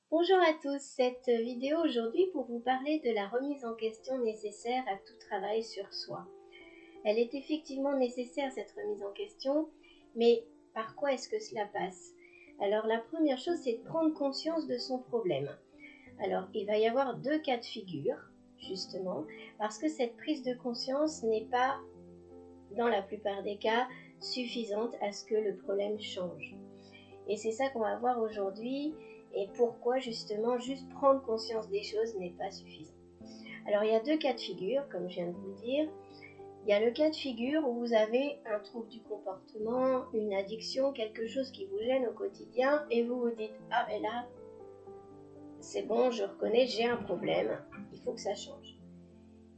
Bonjour à tous, cette vidéo aujourd'hui pour vous parler de la remise en question nécessaire à tout travail sur soi. Elle est effectivement nécessaire cette remise en question, mais par quoi est-ce que cela passe? Alors la première chose c'est de prendre conscience de son problème. Alors il va y avoir deux cas de figure, justement, parce que cette prise de conscience n'est pas, dans la plupart des cas, suffisante à ce que le problème change. Et c'est ça qu'on va voir aujourd'hui et pourquoi justement juste prendre conscience des choses n'est pas suffisant. Alors il y a deux cas de figure, comme je viens de vous le dire. Il y a le cas de figure où vous avez un trouble du comportement, une addiction, quelque chose qui vous gêne au quotidien et vous vous dites « Ah ben là, c'est bon, je reconnais, j'ai un problème, il faut que ça change ».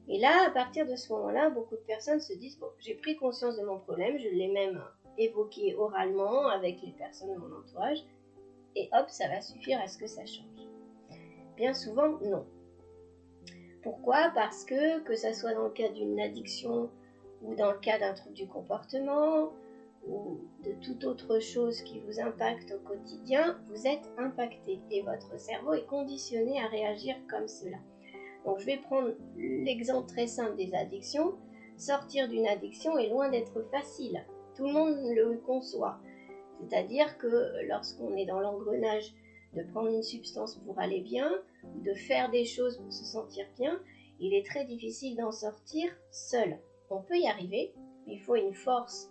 Et là, à partir de ce moment-là, beaucoup de personnes se disent « Bon, j'ai pris conscience de mon problème, je l'ai même évoqué oralement avec les personnes de mon entourage, et hop, ça va suffire à ce que ça change. » Bien souvent, non. Pourquoi? Parce que ça soit dans le cas d'une addiction ou dans le cas d'un trouble du comportement ou de toute autre chose qui vous impacte au quotidien, vous êtes impacté et votre cerveau est conditionné à réagir comme cela. Donc je vais prendre l'exemple très simple des addictions. Sortir d'une addiction est loin d'être facile. Tout le monde le conçoit. C'est-à-dire que lorsqu'on est dans l'engrenage de prendre une substance pour aller bien, ou de faire des choses pour se sentir bien, il est très difficile d'en sortir seul. On peut y arriver, mais il faut une force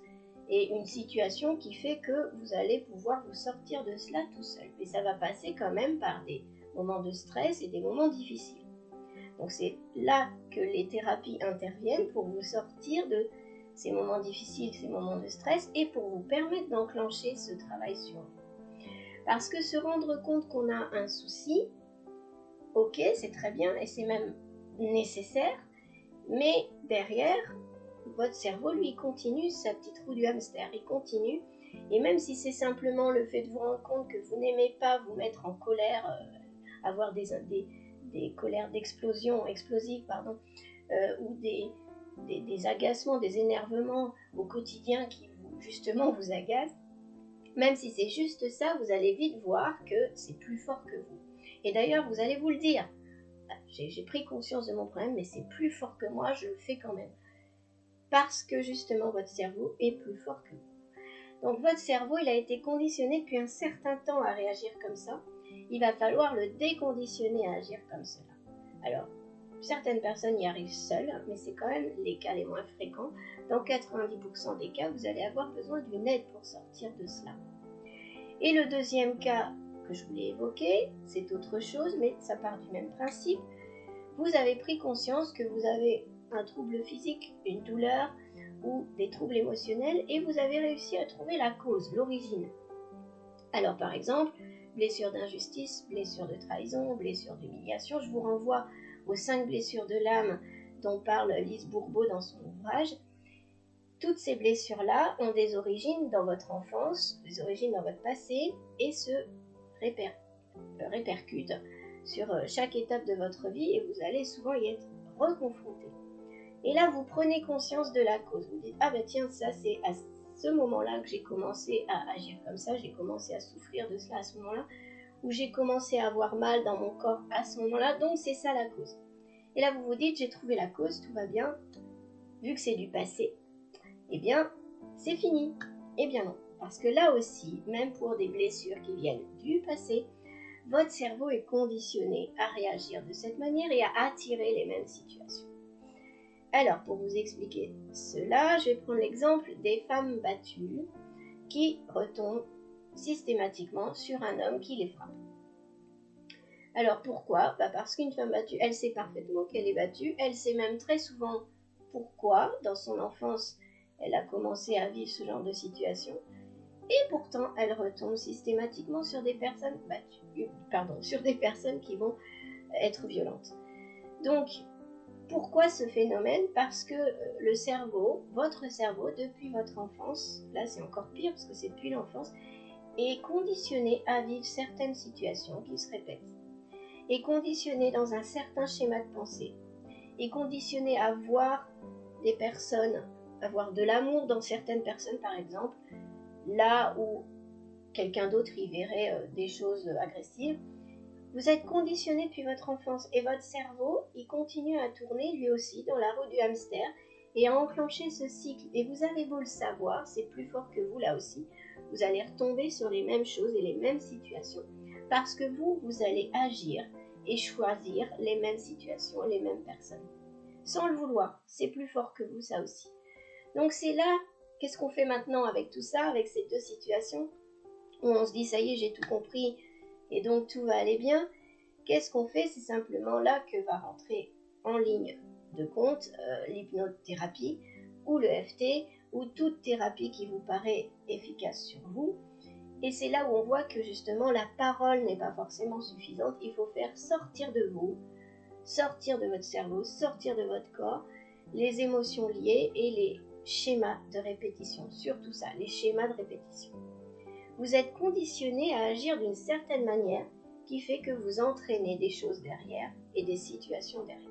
et une situation qui fait que vous allez pouvoir vous sortir de cela tout seul. Mais ça va passer quand même par des moments de stress et des moments difficiles. Donc c'est là que les thérapies interviennent pour vous sortir de ces moments difficiles, ces moments de stress, et pour vous permettre d'enclencher ce travail sur vous. Parce que se rendre compte qu'on a un souci, ok, c'est très bien, et c'est même nécessaire, mais derrière, votre cerveau, lui, continue sa petite roue du hamster, il continue, et même si c'est simplement le fait de vous rendre compte que vous n'aimez pas vous mettre en colère, avoir des colères d'explosion, explosives, ou des agacements, des énervements au quotidien qui justement vous agacent, même si c'est juste ça, vous allez vite voir que c'est plus fort que vous. Et d'ailleurs, vous allez vous le dire, j'ai pris conscience de mon problème, mais c'est plus fort que moi, je le fais quand même. Parce que justement, votre cerveau est plus fort que vous. Donc votre cerveau, il a été conditionné depuis un certain temps à réagir comme ça. Il va falloir le déconditionner à agir comme cela. Alors, certaines personnes y arrivent seules, mais c'est quand même les cas les moins fréquents. Dans 90% des cas, vous allez avoir besoin d'une aide pour sortir de cela. Et le deuxième cas que je voulais évoquer, c'est autre chose, mais ça part du même principe. Vous avez pris conscience que vous avez un trouble physique, une douleur ou des troubles émotionnels et vous avez réussi à trouver la cause, l'origine. Alors par exemple, blessure d'injustice, blessure de trahison, blessure d'humiliation, je vous renvoie aux 5 blessures de l'âme dont parle Lise Bourbeau dans son ouvrage. Toutes ces blessures-là ont des origines dans votre enfance, des origines dans votre passé et se répercutent sur chaque étape de votre vie et vous allez souvent y être reconfronté. Et là, vous prenez conscience de la cause. Vous dites, ah ben tiens, ça c'est à ce moment-là que j'ai commencé à agir comme ça, j'ai commencé à souffrir de cela à ce moment-là, ou j'ai commencé à avoir mal dans mon corps à ce moment-là, donc c'est ça la cause. Et là, vous vous dites, j'ai trouvé la cause, tout va bien, vu que c'est du passé, eh bien, c'est fini. Eh bien non, parce que là aussi, même pour des blessures qui viennent du passé, votre cerveau est conditionné à réagir de cette manière et à attirer les mêmes situations. Alors, pour vous expliquer cela, je vais prendre l'exemple des femmes battues qui retombent systématiquement sur un homme qui les frappe. Alors pourquoi? Parce qu'une femme battue, elle sait parfaitement qu'elle est battue, elle sait même très souvent pourquoi, dans son enfance, elle a commencé à vivre ce genre de situation, et pourtant elle retombe systématiquement sur des personnes sur des personnes qui vont être violentes. Donc, pourquoi ce phénomène? Parce que le cerveau, votre cerveau, depuis votre enfance, là c'est encore pire parce que c'est depuis l'enfance, est conditionné à vivre certaines situations qui se répètent, est conditionné dans un certain schéma de pensée, est conditionné à voir des personnes, à voir de l'amour dans certaines personnes par exemple, là où quelqu'un d'autre y verrait des choses agressives, Vous êtes conditionné depuis votre enfance et votre cerveau, il continue à tourner lui aussi dans la roue du hamster et à enclencher ce cycle. Et vous avez beau le savoir, c'est plus fort que vous là aussi. Vous allez retomber sur les mêmes choses et les mêmes situations parce que vous allez agir et choisir les mêmes situations, les mêmes personnes. Sans le vouloir, c'est plus fort que vous ça aussi. Donc c'est là, qu'est-ce qu'on fait maintenant avec tout ça, avec ces deux situations où on se dit ça y est, j'ai tout compris et donc tout va aller bien. Qu'est-ce qu'on fait? C'est simplement là que va rentrer en ligne de compte l'hypnothérapie ou le FT ou toute thérapie qui vous paraît efficace sur vous. Et c'est là où on voit que justement la parole n'est pas forcément suffisante. Il faut faire sortir de vous, sortir de votre cerveau, sortir de votre corps les émotions liées et les schémas de répétition. Surtout ça, les schémas de répétition. Vous êtes conditionné à agir d'une certaine manière qui fait que vous entraînez des choses derrière et des situations derrière.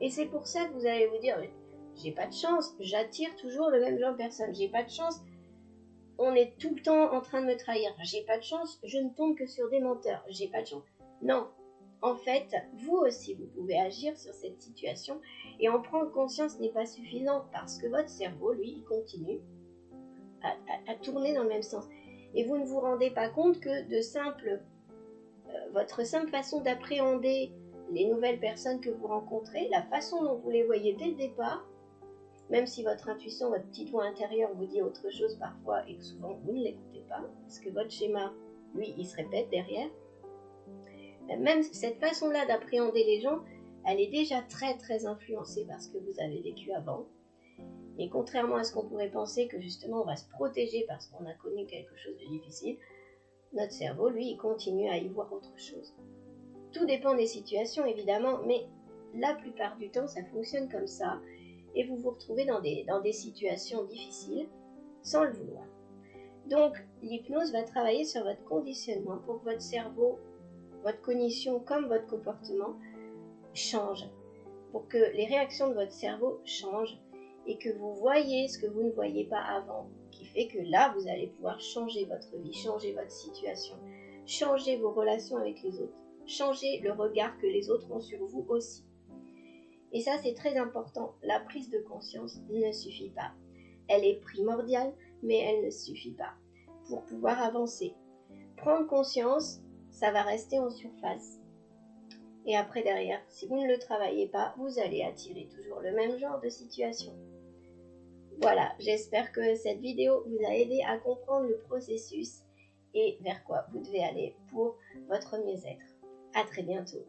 Et c'est pour ça que vous allez vous dire, j'ai pas de chance, j'attire toujours le même genre de personne, j'ai pas de chance, on est tout le temps en train de me trahir, j'ai pas de chance, je ne tombe que sur des menteurs, j'ai pas de chance. Non, en fait, vous aussi, vous pouvez agir sur cette situation et en prendre conscience n'est pas suffisant parce que votre cerveau, lui, il continue à tourner dans le même sens. Et vous ne vous rendez pas compte que votre simple façon d'appréhender les nouvelles personnes que vous rencontrez, la façon dont vous les voyez dès le départ, même si votre intuition, votre petite voix intérieure vous dit autre chose parfois et que souvent vous ne l'écoutez pas, parce que votre schéma, lui, il se répète derrière, même cette façon-là d'appréhender les gens, elle est déjà très très influencée par ce que vous avez vécu avant. Et contrairement à ce qu'on pourrait penser que justement on va se protéger parce qu'on a connu quelque chose de difficile, notre cerveau, lui, il continue à y voir autre chose. Tout dépend des situations, évidemment, mais la plupart du temps, ça fonctionne comme ça, et vous vous retrouvez dans des situations difficiles sans le vouloir. Donc, l'hypnose va travailler sur votre conditionnement pour que votre cerveau, votre cognition comme votre comportement change, pour que les réactions de votre cerveau changent et que vous voyez ce que vous ne voyiez pas avant, qui fait que là, vous allez pouvoir changer votre vie, changer votre situation, changer vos relations avec les autres, changer le regard que les autres ont sur vous aussi. Et ça, c'est très important. La prise de conscience ne suffit pas. Elle est primordiale, mais elle ne suffit pas pour pouvoir avancer. Prendre conscience, ça va rester en surface. Et après, derrière, si vous ne le travaillez pas, vous allez attirer toujours le même genre de situation. Voilà, j'espère que cette vidéo vous a aidé à comprendre le processus et vers quoi vous devez aller pour votre mieux-être. À très bientôt.